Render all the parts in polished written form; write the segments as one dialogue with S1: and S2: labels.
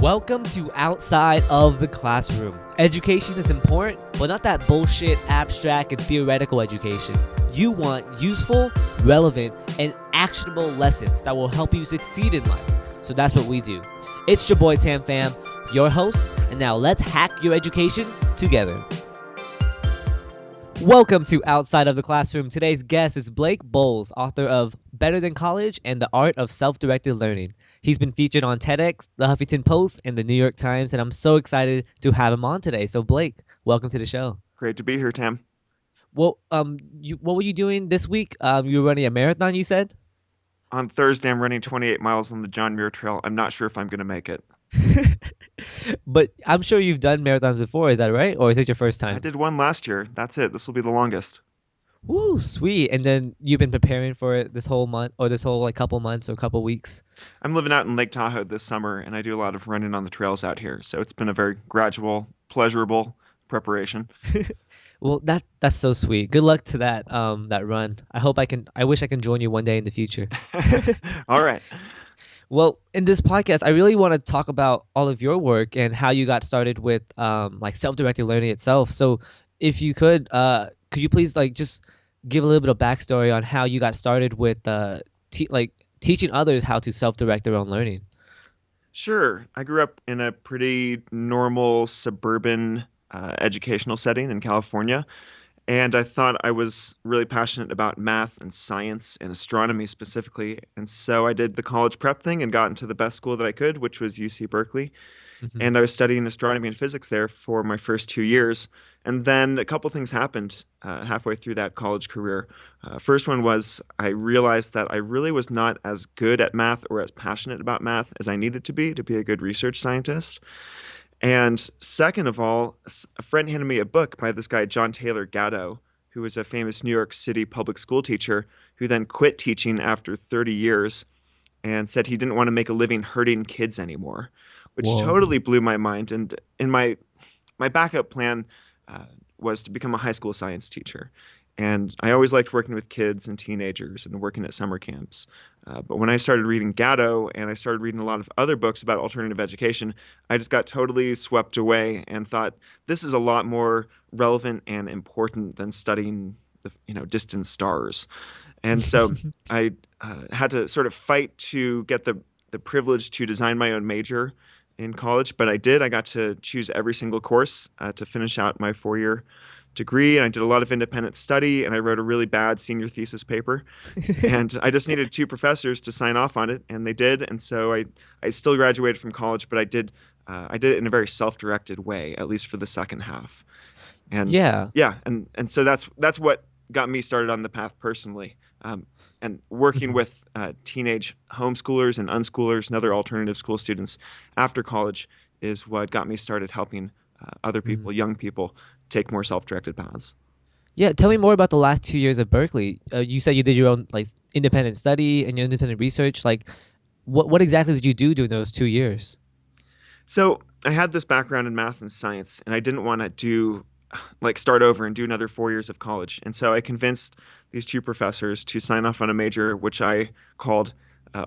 S1: Welcome to Outside of the Classroom. Education is important, but not that bullshit, abstract, and theoretical education. You want useful, relevant, and actionable lessons that will help you succeed in life. So that's what we do. It's your boy Pham, your host, and now let's hack your education together. Welcome to Outside of the Classroom. Today's guest is Blake Boles, author of Better Than College and the Art of Self-Directed Learning. He's been featured on TEDx, the Huffington Post, and the New York Times, and I'm so excited to have him on today. So Blake, welcome to the show.
S2: Great to be here, Tam.
S1: Well, what were you doing this week? You were running a marathon, you said?
S2: On Thursday, I'm running 28 miles on the John Muir Trail. I'm not sure if I'm going to make it.
S1: But I'm sure you've done marathons before, is that right? Or is it your first
S2: I
S1: time?
S2: did one last year. That's it. This will be the longest.
S1: Woo, sweet. And then you've been preparing for it this whole month or this whole couple months or couple weeks.
S2: I'm living out in Lake Tahoe this summer, and I do a lot of running on the trails out here. So it's been a very gradual, pleasurable preparation.
S1: Well, that's so sweet. Good luck to that run. I wish I can join you one day in the future.
S2: All right.
S1: Well, in this podcast, I really want to talk about all of your work and how you got started with self-directed learning itself. So, if you could you please just give a little bit of backstory on how you got started with teaching others how to self-direct their own learning?
S2: Sure. I grew up in a pretty normal suburban educational setting in California. And I thought I was really passionate about math and science and astronomy specifically. And so I did the college prep thing and got into the best school that I could, which was UC Berkeley.
S1: Hmm.
S2: And I was studying astronomy and physics there for my first 2 years. And then a couple things happened halfway through that college career. First one was I realized that I really was not as good at math or as passionate about math as I needed to be a good research scientist. And second of all, a friend handed me a book by this guy, John Taylor Gatto, who was a famous New York City public school teacher who then quit teaching after 30 years and said he didn't want to make a living hurting kids anymore, which
S1: Whoa.
S2: totally blew my mind. And in my backup plan uh, was to become a high school science teacher. And I always liked working with kids and teenagers and working at summer camps. But when I started reading Gatto and I started reading a lot of other books about alternative education, I just got totally swept away and thought this is a lot more relevant and important than studying the distant stars. And so I had to sort of fight to get the privilege to design my own major in college, but I did. I got to choose every single course to finish out my 4 year degree, and I did a lot of independent study, and I wrote a really bad senior thesis paper. And I just needed two professors to sign off on it, and they did. And so I still graduated from college, but I did it in a very self-directed way, at least for the second half. And
S1: Yeah.
S2: yeah, and so that's what got me started on the path personally. And working
S1: Mhm.
S2: with teenage homeschoolers and unschoolers and other alternative school students after college is what got me started helping other people,
S1: Mhm.
S2: young people, take more self-directed paths.
S1: Yeah, tell me more about the last 2 years of Berkeley. You said you did your own independent study and your independent research. What exactly did you do during those 2 years?
S2: So I had this background in math and science, and I didn't want to do start over and do another 4 years of college. And so I convinced these two professors to sign off on a major which I called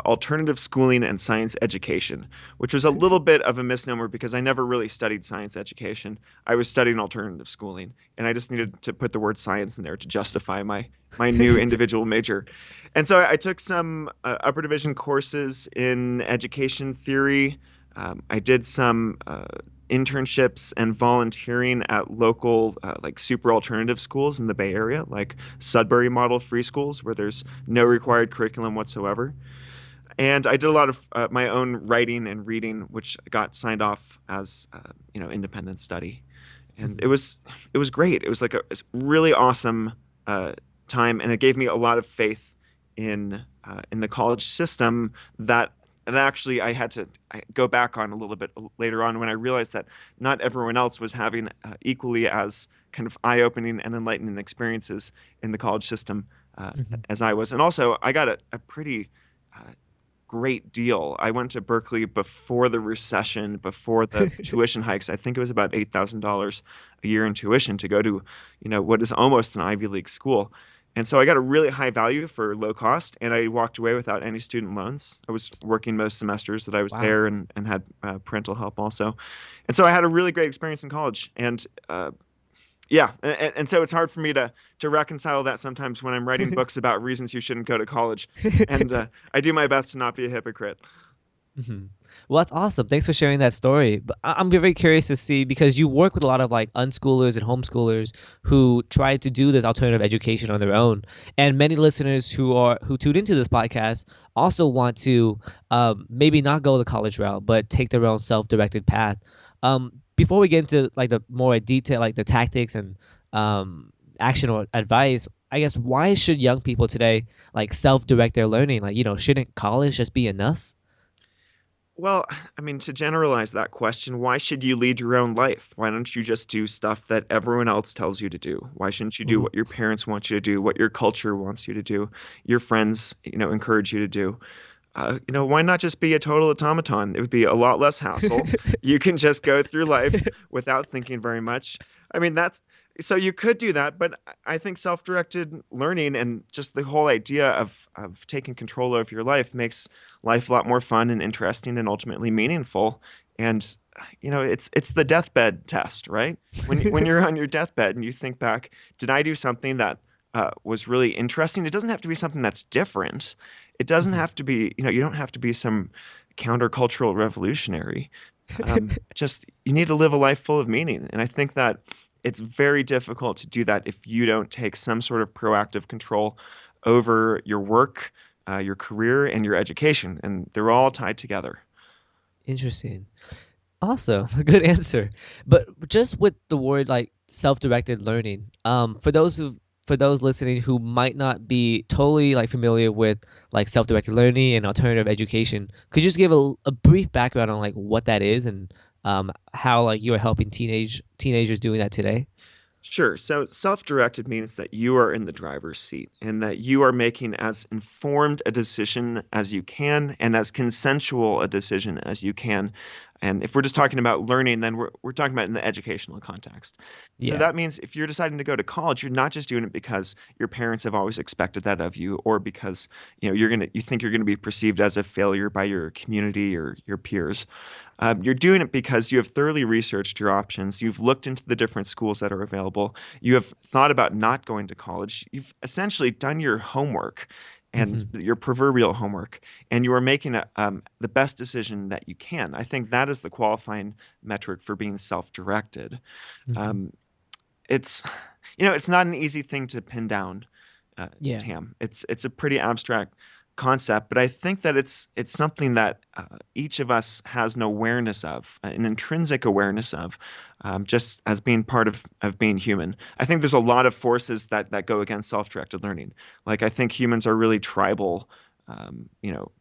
S2: alternative schooling and science education, which was a little bit of a misnomer because I never really studied science education. I was studying alternative schooling, and I just needed to put the word science in there to justify my new individual major. And so I took some upper division courses in education theory. I did some internships and volunteering at local super alternative schools in the Bay Area, like Sudbury model free schools, where there's no required curriculum whatsoever. And I did a lot of my own writing and reading, which got signed off as independent study. And
S1: Mhm.
S2: it was great. It was like a really awesome uh, time, and it gave me a lot of faith in the college system that actually I go back on a little bit later on when I realized that not everyone else was having equally as kind of eye-opening and enlightening experiences in the college system uh,
S1: Mhm.
S2: as I was. And also, I got a pretty uh, great deal. I went to Berkeley before the recession, before the tuition hikes. I think it was about $8,000 a year in tuition to go to, what is almost an Ivy League school. And so I got a really high value for low cost, and I walked away without any student loans. I was working most semesters that I was
S1: Wow.
S2: there, and had parental help also. And so I had a really great experience in college. And yeah, and so it's hard for me to reconcile that sometimes when I'm writing books about reasons you shouldn't go to college. And I do my best to not be a hypocrite.
S1: hmm Well, that's awesome. Thanks for sharing that story. But I'm very curious to see because you work with a lot of like unschoolers and homeschoolers who try to do this alternative education on their own, and many listeners who tune into this podcast also want to maybe not go the college route, but take their own self-directed path. Before we get into like the more detail, like the tactics and action or advice, I guess why should young people today like self-direct their learning? Like, shouldn't college just be enough?
S2: Well, I mean, to generalize that question, why should you lead your own life? Why don't you just do stuff that everyone else tells you to do? Why shouldn't you do what your parents want you to do, what your culture wants you to do, your friends, encourage you to do? Why not just be a total automaton? It would be a lot less hassle. You can just go through life without thinking very much. I mean, that's so you could do that, but I think self-directed learning and just the whole idea of taking control of your life makes life a lot more fun and interesting and ultimately meaningful. And it's the deathbed test, right? When you're on your deathbed and you think back, did I do something that was really interesting? It doesn't have to be something that's different. It doesn't
S1: Mhm.
S2: have to be, you don't have to be some countercultural revolutionary. Just you need to live a life full of meaning. And I think that it's very difficult to do that if you don't take some sort of proactive control over your work, your career, and your education. And they're all tied together.
S1: Interesting. Awesome. Good answer. But just with the word like self-directed learning, for those listening who might not be totally like familiar with like self-directed learning and alternative education, could you just give a brief background on like what that is and how like you are helping teenagers doing that today?
S2: Sure. So self-directed means that you are in the driver's seat and that you are making as informed a decision as you can and as consensual a decision as you can. And if we're just talking about learning, then we're talking about in the educational context. So
S1: Yeah.
S2: that means if you're deciding to go to college, you're not just doing it because your parents have always expected that of you or because, you think you're gonna be perceived as a failure by your community or your peers. You're doing it because you have thoroughly researched your options. You've looked into the different schools that are available. You have thought about not going to college. You've essentially done your homework and
S1: hmm
S2: your proverbial homework, and you are making the best decision that you can. I think that is the qualifying metric for being self-directed.
S1: hmm
S2: Um, it's it's not an easy thing to pin down,
S1: Yeah.
S2: Tam. It's a pretty abstract concept, but I think that it's something that each of us has an awareness of, an intrinsic awareness of, just as being part of being human. I think there's a lot of forces that go against self-directed learning. Like I think humans are really tribal,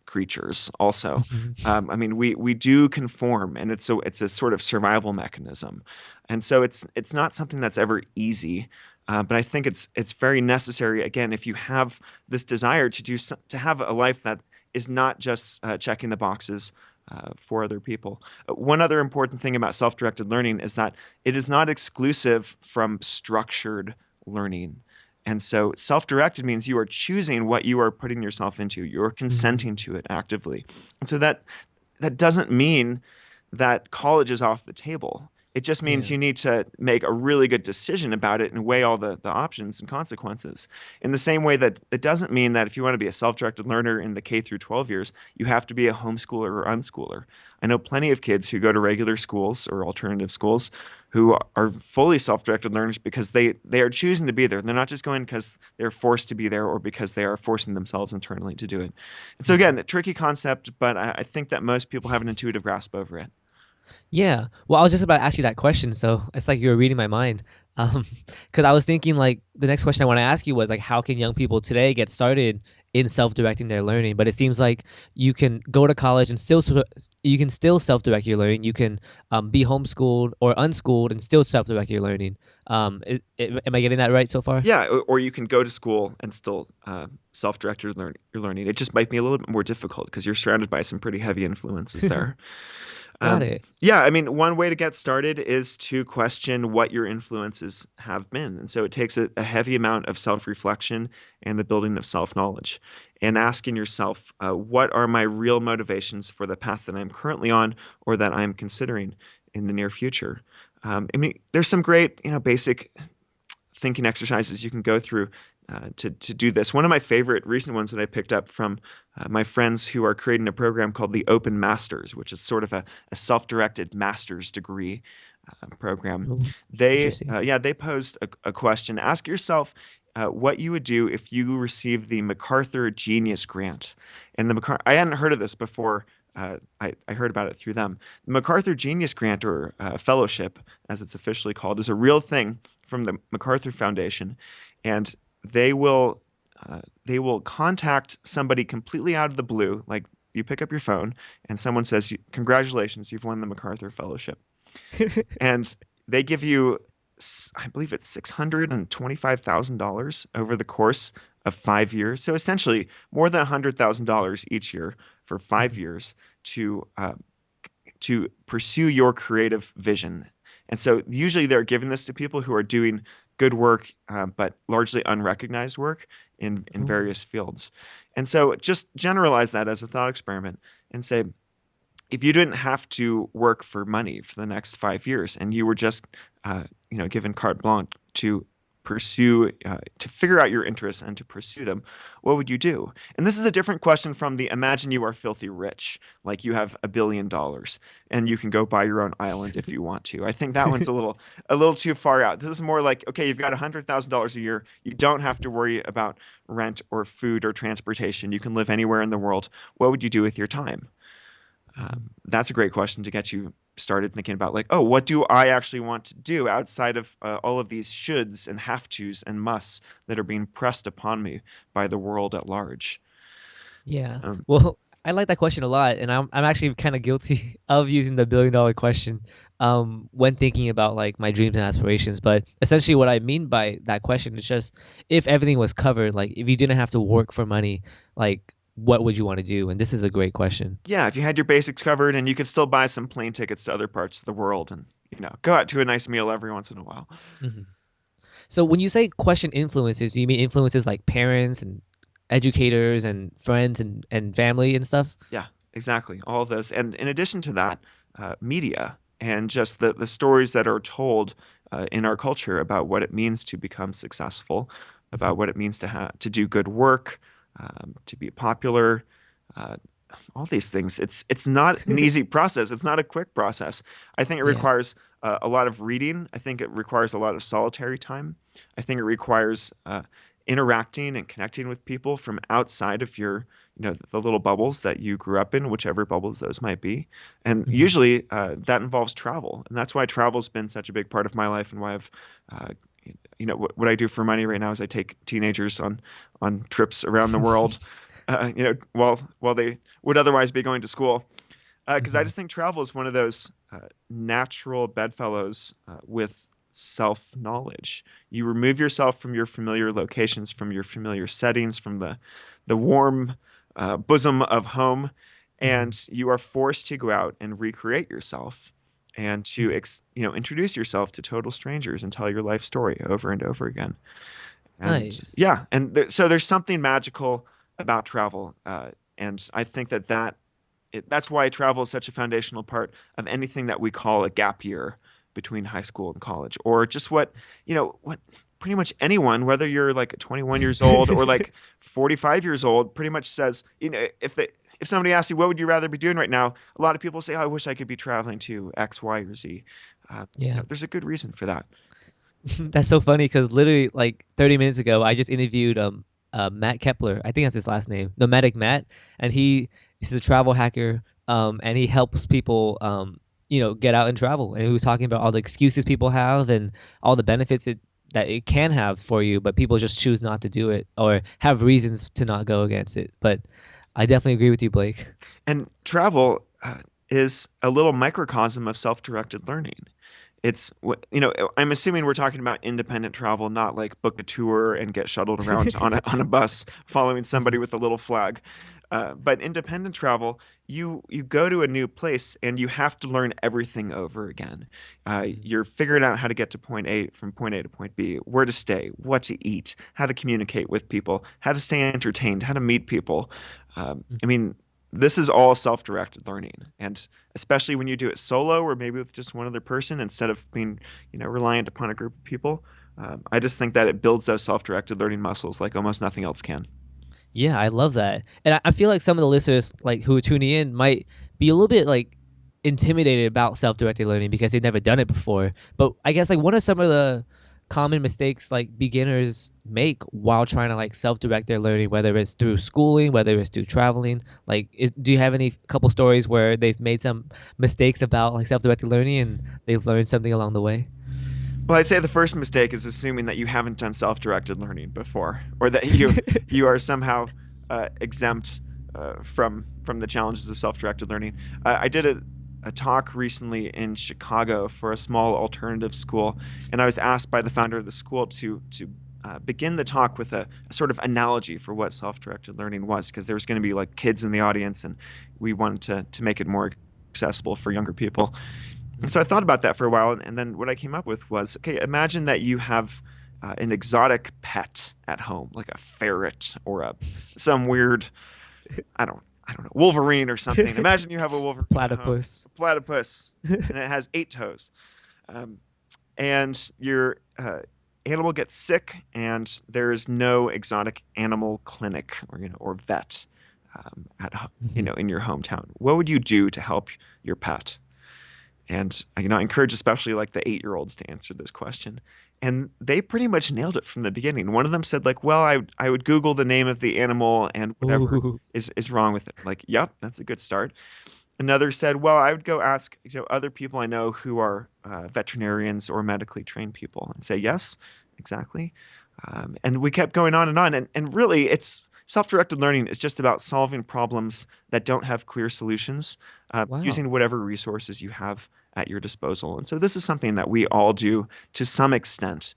S2: creatures also.
S1: hmm
S2: I mean, we do conform, and it's a sort of survival mechanism, and so it's not something that's ever easy. But I think it's very necessary. Again, if you have this desire to have a life that is not just checking the boxes for other people. One other important thing about self-directed learning is that it is not exclusive from structured learning. And so self-directed means you are choosing what you are putting yourself into. You're consenting
S1: hmm
S2: to it actively. And so that doesn't mean that college is off the table. It just means
S1: Yeah.
S2: you need to make a really good decision about it and weigh all the options and consequences. In the same way that it doesn't mean that if you want to be a self-directed learner in the K through 12 years, you have to be a homeschooler or unschooler. I know plenty of kids who go to regular schools or alternative schools who are fully self-directed learners because they are choosing to be there. They're not just going because they're forced to be there or because they are forcing themselves internally to do it. And so
S1: hmm
S2: again, a tricky concept, but I think that most people have an intuitive grasp over it.
S1: Yeah. Well, I was just about to ask you that question, so it's like you were reading my mind. Because I was thinking like the next question I want to ask you was like, how can young people today get started in self-directing their learning? But it seems like you can go to college and you can still self-direct your learning. You can be homeschooled or unschooled and still self-direct your learning. Am I getting that right so far?
S2: Yeah, or you can go to school and still self-direct your learning. It just might be a little bit more difficult because you're surrounded by some pretty heavy influences there.
S1: Got it.
S2: Yeah, I mean, one way to get started is to question what your influences have been. And so it takes a heavy amount of self-reflection and the building of self-knowledge and asking yourself, what are my real motivations for the path that I'm currently on or that I'm considering in the near future? I mean, there's some great, basic thinking exercises you can go through to do this. One of my favorite recent ones that I picked up from my friends who are creating a program called the Open Masters, which is sort of a self-directed master's degree program.
S1: Ooh,
S2: They,
S1: interesting.
S2: yeah, they posed a question. Ask yourself what you would do if you received the MacArthur Genius Grant. And I hadn't heard of this before. I heard about it through them. The MacArthur Genius Grant, or fellowship, as it's officially called, is a real thing from the MacArthur Foundation, and they will they will contact somebody completely out of the blue, like you pick up your phone and someone says, "Congratulations, you've won the MacArthur Fellowship," and they give you, I believe it's $625,000 over the course of 5 years. So essentially, more than $100,000 each year for five
S1: Mhm.
S2: years to pursue your creative vision. And so usually they're giving this to people who are doing good work, but largely unrecognized work in
S1: Ooh.
S2: various fields. And so just generalize that as a thought experiment and say, if you didn't have to work for money for the next 5 years and you were just given carte blanche to pursue to figure out your interests and to pursue them, what would you do? And this is a different question from the imagine you are filthy rich, like you have $1 billion and you can go buy your own island if you want to. I think that one's a little too far out. This is more like, okay, you've got $100,000 a year, you don't have to worry about rent or food or transportation, you can live anywhere in the world. What would you do with your time?
S1: Mhm.
S2: That's a great question to get you started thinking about, like, oh, what do I actually want to do outside of all of these shoulds and have tos and musts that are being pressed upon me by the world at large?
S1: Yeah.
S2: Um,
S1: Well, I like that question a lot, and I'm actually kind of guilty of using the $1 billion question when thinking about like my dreams and aspirations. But essentially, what I mean by that question is just if everything was covered, like if you didn't have to work for money, like what would you want to do? And this is a great question.
S2: yeah, if you had your basics covered and you could still buy some plane tickets to other parts of the world and go out to a nice meal every once in a while.
S1: Mhm. So when you say question influences, do you mean influences like parents and educators and friends and family and stuff?
S2: Yeah, exactly. All of those. And in addition to that, media and just the stories that are told in our culture about what it means to become successful, about
S1: Mhm.
S2: what it means to do good work, to be popular, uh, all these things. It's not an easy process. It's not a quick process. I think it
S1: Yeah.
S2: requires a lot of reading. I think it requires a lot of solitary time. I think it requires interacting and connecting with people from outside of your, the little bubbles that you grew up in, whichever bubbles those might be. And
S1: Mhm.
S2: usually that involves travel, and that's why travel's been such a big part of my life and why I've uh, what I do for money right now is I take teenagers on trips around the world, while they would otherwise be going to school. Because I
S1: Mhm.
S2: just think travel is one of those natural bedfellows with self knowledge. You remove yourself from your familiar locations, from your familiar settings, from the warm bosom of home,
S1: Mhm.
S2: and you are forced to go out and recreate yourself and to
S1: Mhm.
S2: introduce yourself to total strangers and tell your life story over and over again. And
S1: Nice.
S2: yeah, and so there's something magical about travel, and I think that's why travel is such a foundational part of anything that we call a gap year between high school and college, or just what pretty much anyone, whether you're like 21 years old or like 45 years old, pretty much says, if somebody asks you what would you rather be doing right now, a lot of people say, oh, I wish I could be traveling to X, Y, or Z.
S1: Yeah.
S2: There's a good reason for that.
S1: That's so funny because literally like 30 minutes ago, I just interviewed Matt Kepler. I think that's his last name, Nomadic Matt, and he's a travel hacker. And he helps people get out and travel. And he was talking about all the excuses people have and all the benefits that it can have for you, but people just choose not to do it or have reasons to not go against it. But I definitely agree with you, Blake.
S2: And travel is a little microcosm of self-directed learning. I'm assuming we're talking about independent travel, not like book a tour and get shuttled around on a bus following somebody
S1: Mhm.
S2: with a little flag. But independent travel, you go to a new place and you have to learn everything over again.
S1: Mhm.
S2: You're figuring out how to get to point A from point A to point B, where to stay, what to eat, how to communicate with people, how to stay entertained, how to meet people. I
S1: Mhm.
S2: mean, this is all self-directed learning, and especially when you do it solo or maybe with just one other person instead of being, reliant upon a group of people. I just think that it builds those self-directed learning muscles like almost nothing else can.
S1: Yeah, I love that. And I feel like some of the listeners like who are tuning in might be a little bit like intimidated about self-directed learning because they've never done it before. But I guess like what are some of the common mistakes like beginners make while trying to like self-direct their learning, whether it's through schooling, whether it's through traveling? Like, do you have any couple stories where they've made some mistakes about like self-directed learning and they've learned something along the way?
S2: Well, I'd say the first mistake is assuming that you haven't done self-directed learning before, or that you are somehow exempt from the challenges of self-directed learning. I did a talk recently in Chicago for a small alternative school, and I was asked by the founder of the school to begin the talk with a sort of analogy for what self-directed learning was, because there was going to be like kids in the audience, and we wanted to make it more accessible for younger people. And so I
S1: Mhm.
S2: thought about that for a while, and then what I came up with was, okay, imagine that you have an exotic pet at home, like a ferret or some weird, I don't know, Wolverine or something. Imagine you have a Wolverine at home,
S1: Platypus.
S2: a platypus, and it has 8 toes. Um, and your animal gets sick, and there is no exotic animal clinic or vet
S1: Mhm.
S2: in your hometown. What would you do to help your pet? And I encourage especially like the 8-year-olds to answer this question. And they pretty much nailed it from the beginning. One of them said like, "Well, I would Google the name of the animal and whatever
S1: Ooh.
S2: is wrong with it." Like, "Yep, that's a good start." Another said, "Well, I would go ask other people I know who are veterinarians or medically trained people and say yes, exactly." And we kept going on and on. And really, it's self-directed learning is just about solving problems that don't have clear solutions,
S1: Wow.
S2: using whatever resources you have at your disposal. And so this is something that we all do to some extent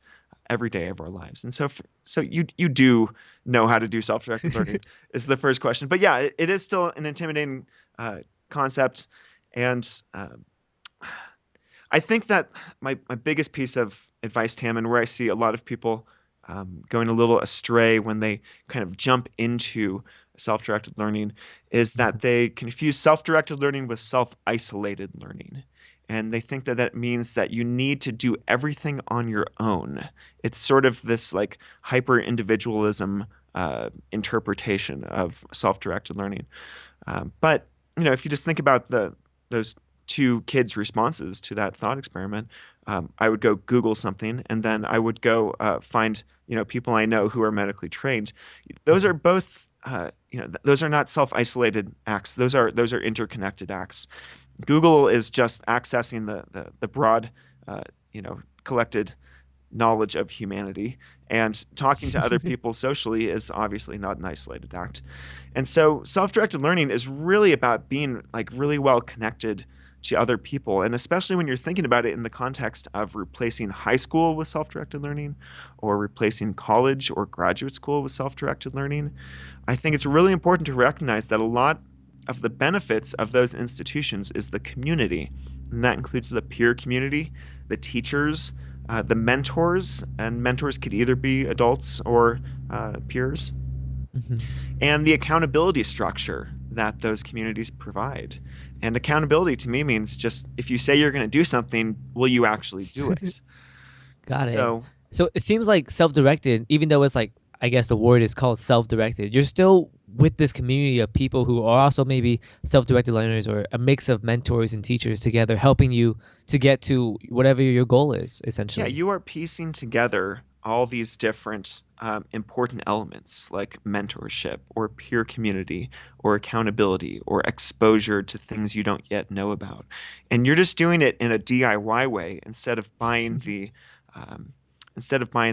S2: every day of our lives. And so you do know how to do self-directed learning is the first question. But yeah, it is still an intimidating uh, concept. And I think that my biggest piece of advice, Tam, and where I see a lot of people going a little astray when they kind of jump into self-directed learning is that
S1: Mhm.
S2: they confuse self-directed learning with self-isolated learning. And they think that that means that you need to do everything on your own. It's sort of this like hyper individualism interpretation of self-directed learning. But if you just think about the those two kids' responses to that thought experiment, I would go Google something, and then I would go find people I know who are medically trained. Those are
S1: Mhm.
S2: both those are not self-isolated acts. Those are interconnected acts. Google is just accessing the broad collected knowledge of humanity. And talking to other people socially is obviously not an isolated act. And so self-directed learning is really about being like really well connected to other people. And especially when you're thinking about it in the context of replacing high school with self-directed learning or replacing college or graduate school with self-directed learning, I think it's really important to recognize that a lot of the benefits of those institutions is the community. And that includes the peer community, the teachers, the mentors, and mentors could either be adults or peers,
S1: Mhm.
S2: and the accountability structure that those communities provide. And accountability to me means just if you say you're going to do something, will you actually do it?
S1: Got it.
S2: So,
S1: So it seems like self-directed, even though it's like I guess the word is called self-directed. You're still with this community of people who are also maybe self-directed learners or a mix of mentors and teachers together, helping you to get to whatever your goal is,
S2: yeah,
S1: essentially.
S2: you are piecing together all these different important elements like mentorship or peer community or accountability or exposure to things you don't yet know about. And you're just doing it in a DIY way um, instead of buying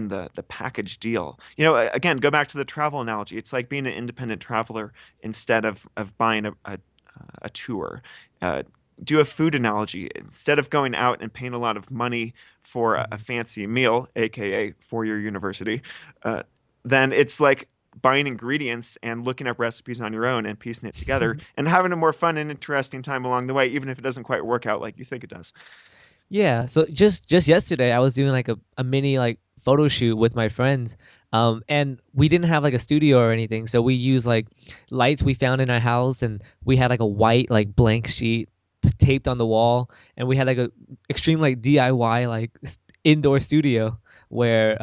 S2: the package deal. Again, go back to the travel analogy. It's like being an independent traveler instead of buying a tour. Uh, do a food analogy. Instead of going out and paying a lot of money for a
S1: Mhm.
S2: fancy meal, aka for your university, uh, then it's like buying ingredients and looking up recipes on your own and piecing it together and having a more fun and interesting time along the way, even if it doesn't quite work out like you think it does.
S1: Yeah, so just yesterday I was doing like a mini like photo shoot with my friends. And we didn't have like a studio or anything, so we used like lights we found in our house, and we had like a white like blank sheet taped on the wall, and we had like a extreme like DIY like indoor studio where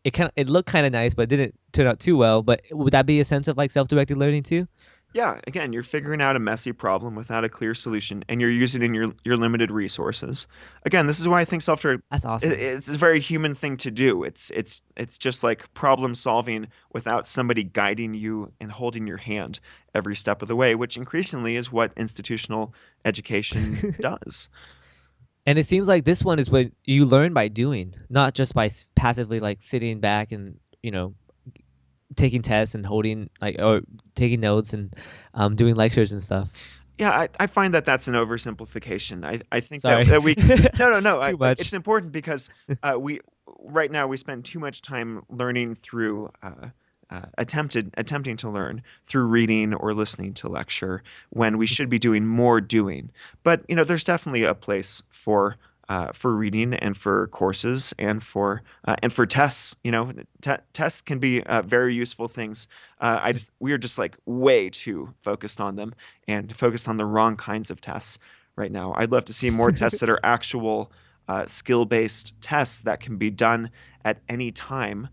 S1: it looked kind of nice but it didn't turn out too well. But would that be a sense of like self-directed learning too?
S2: Yeah, again, you're figuring out a messy problem without a clear solution, and you're using it in your limited resources. Again, this is why I think
S1: That's awesome.
S2: it's a very human thing to do. It's just like problem solving without somebody guiding you and holding your hand every step of the way, which increasingly is what institutional education does.
S1: And it seems like this one is what you learn by doing, not just by passively like sitting back and taking tests and holding like or taking notes and doing lectures and stuff.
S2: Yeah, I find that that's an oversimplification. I think that,
S1: Sorry,
S2: that we no,
S1: too
S2: it's
S1: much.
S2: important because we right now we spend too much time learning through attempting to learn through reading or listening to lecture when we should be doing more doing. But there's definitely a place for reading and for courses and for tests. Tests can be very useful things. We are just like way too focused on them and focused on the wrong kinds of tests right now. I'd love to see more tests that are actual skill-based tests that can be done at any time.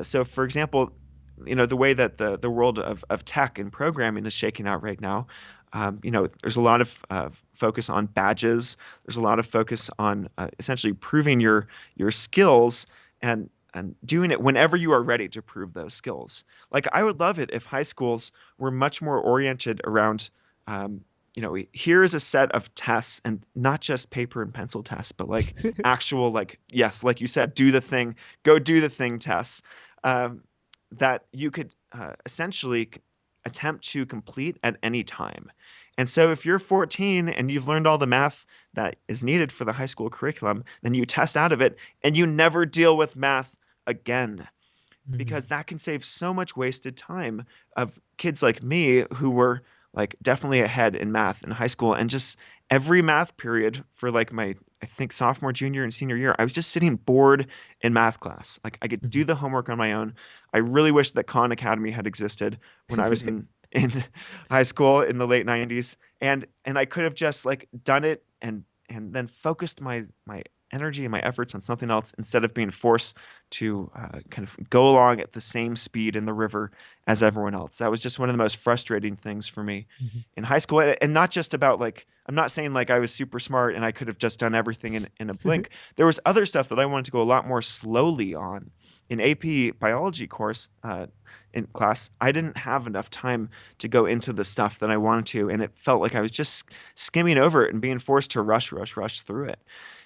S2: So, for example, the way that the world of tech and programming is shaking out right now, there's a lot of focus on badges. There's a lot of focus on essentially proving your skills and doing it whenever you are ready to prove those skills. Like I would love it if high schools were much more oriented around, here is a set of tests and not just paper and pencil tests, but like actual, like, yes, like you said, do the thing, go do the thing tests um, that you could essentially attempt to complete at any time. And so if you're 14 and you've learned all the math that is needed for the high school curriculum, then you test out of it and you never deal with math again because
S1: Mhm.
S2: that can save so much wasted time of kids like me who were like definitely ahead in math in high school and just every math period for like my I think sophomore, junior, and senior year, I was just sitting bored in math class. Like I could do
S1: Mhm.
S2: the homework on my own. I really wish that Khan Academy had existed when I was in high school in the late 90s and I could have just like done it and then focused my energy and my efforts on something else instead of being forced to kind of go along at the same speed in the river as everyone else. That was just one of the most frustrating things for me
S1: Mhm.
S2: in high school. And not just about like, I'm not saying like I was super smart and I could have just done everything in a blink. There was other stuff that I wanted to go a lot more slowly on. In AP biology course in class, I didn't have enough time to go into the stuff that I wanted to, and it felt like I was just skimming over it and being forced to rush through it.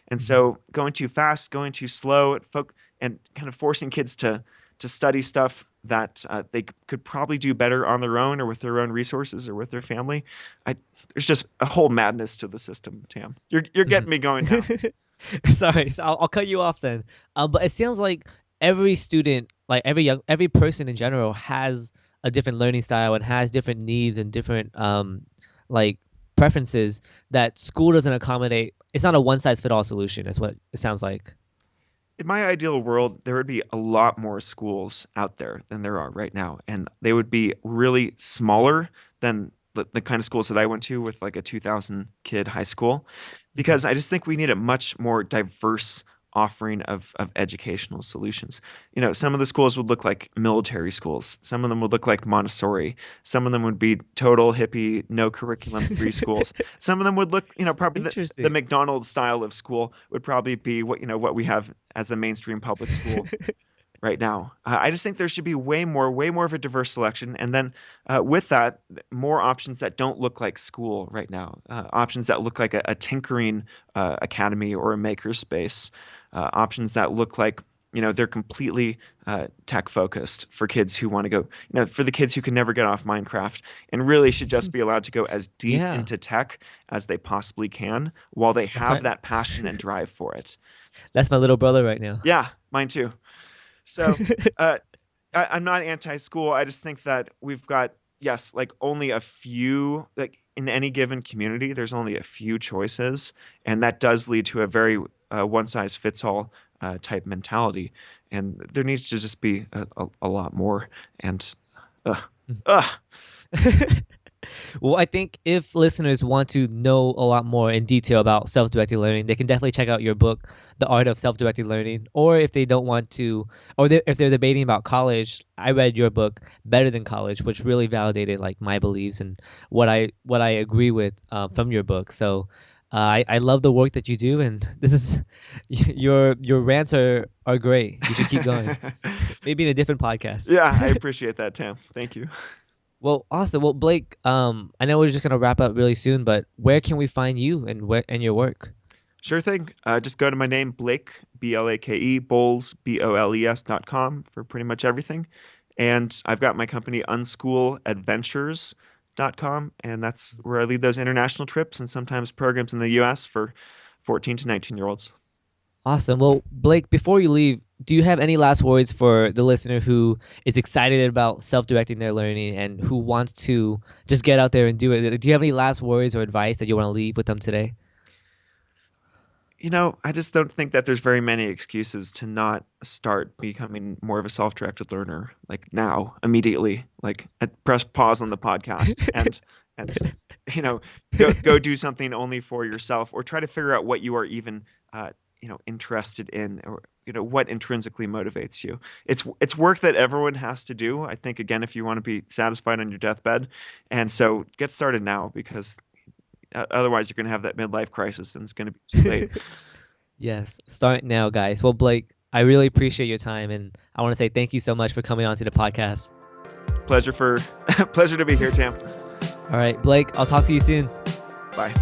S2: And
S1: Mhm.
S2: so going too fast, going too slow, and kind of forcing kids to study stuff that they could probably do better on their own or with their own resources or with their family. I There's just a whole madness to the system, Tam. You're
S1: Mhm.
S2: getting me going now.
S1: Sorry, so I'll cut you off then. But it sounds like every student, like every person in general, has a different learning style and has different needs and different like preferences that school doesn't accommodate. It's not a one size fit all solution. That's what it sounds like.
S2: In my ideal world, there would be a lot more schools out there than there are right now, and they would be really smaller than the kind of schools that I went to with like a 2,000 kid high school,
S1: Mhm.
S2: because I just think we need a much more diverse offering of educational solutions. Some of the schools would look like military schools, some of them would look like Montessori, some of them would be total hippie, no curriculum free schools. Some of them would look, probably the
S1: Interesting.
S2: McDonald's style of school would probably be what we have as a mainstream public school right now. I just think there should be way more of a diverse selection, and then with that, more options that don't look like school right now. Options that look like a tinkering academy or a makerspace. Options that look like they're completely tech focused for kids who want to go. For the kids who can never get off Minecraft and really should just be allowed to go as deep
S1: Yeah,
S2: into tech as they possibly can while they
S1: that's
S2: have
S1: right.
S2: that passion and drive for it.
S1: That's my little brother right now.
S2: Yeah, mine too. So, uh, I'm not anti-school. I just think that we've got, yes, like only a few, like in any given community, there's only a few choices, and that does lead to a very one-size-fits-all type mentality. And there needs to just be a lot more. And, uh, uh,
S1: Well, I think if listeners want to know a lot more in detail about self-directed learning, they can definitely check out your book, The Art of Self-Directed Learning. Or if they don't want to, or if they're debating about college, I read your book, Better Than College, which really validated like my beliefs and what I agree with from your book. So I love the work that you do, and this is your rants are great. You should keep going. Maybe in a different podcast.
S2: yeah, I appreciate that, Tam. Thank you.
S1: Well, awesome. Well, Blake, I know we're just gonna wrap up really soon, but where can we find you and your work?
S2: Sure thing. Just go to my name, Blake, Blake, Boles, Boles.com for pretty much everything. And I've got my company, unschooladventures.com, and that's where I lead those international trips and sometimes programs in the US for 14 to 19-year-olds.
S1: Awesome. Well, Blake, before you leave, do you have any last words for the listener who is excited about self-directing their learning and who wants to just get out there and do it? Do you have any last words or advice that you want to leave with them today?
S2: I just don't think that there's very many excuses to not start becoming more of a self-directed learner, like now, immediately. Like press pause on the podcast and you know go do something only for yourself, or try to figure out what you are even interested in, or what intrinsically motivates you. It's work that everyone has to do, I think, again, if you want to be satisfied on your deathbed. And so get started now, because otherwise you're going to have that midlife crisis and it's going to be too late.
S1: Yes, start now, guys. Well, Blake, I really appreciate your time, and I want to say thank you so much for coming on to the podcast.
S2: Pleasure to be here, Tam.
S1: All right, Blake, I'll talk to you soon.
S2: Bye.